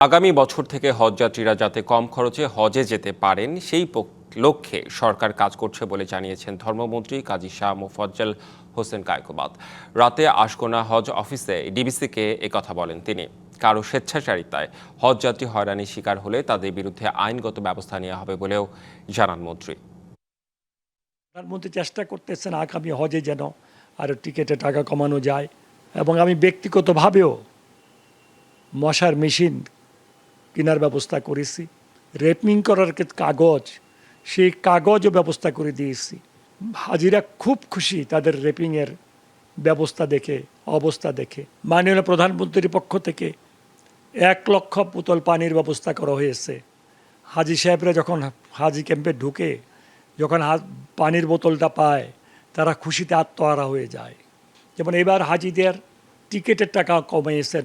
আগামী বছর থেকে হজযাত্রীরা যাতে কম খরচে হজে যেতে পারেন সেই লক্ষ্যে সরকার কাজ করছে বলে জানিয়েছেন ধর্মমন্ত্রী কাজী শাহ মোফাজ্জল হোসেন কায়কোবাদ। রাতে আশকোনা হজ অফিসে ডিবিসিকে একথা বলেন তিনি। কারো স্বেচ্ছাচারিতায় হজযাত্রী হয়রানির শিকার হলে তাদের বিরুদ্ধে আইনগত ব্যবস্থা নেওয়া হবে বলেও জানান মন্ত্রী। প্রধানমন্ত্রী চেষ্টা করতেছেন আগামী হজে যেন আরও টিকিটের টাকা কমানো যায়, এবং আমি ব্যক্তিগতভাবেও মশার মেশিন কেনার ব্যবস্থা করেছি। রেপিং করার কাগজ, সেই কাগজও ব্যবস্থা করে দিয়েছি। হাজিরা খুব খুশি তাদের রেপিংয়ের ব্যবস্থা দেখে, অবস্থা দেখে। মাননীয় প্রধানমন্ত্রীর পক্ষ থেকে 1,00,000 বোতল পানির ব্যবস্থা করা হয়েছে। হাজি সাহেবরা যখন হাজি ক্যাম্পে ঢুকে যখন পানির বোতলটা পায়, তারা খুশিতে আত্মহারা হয়ে যায়। যেমন এবার হাজিদের টিকিটের টাকা কমিয়েছেন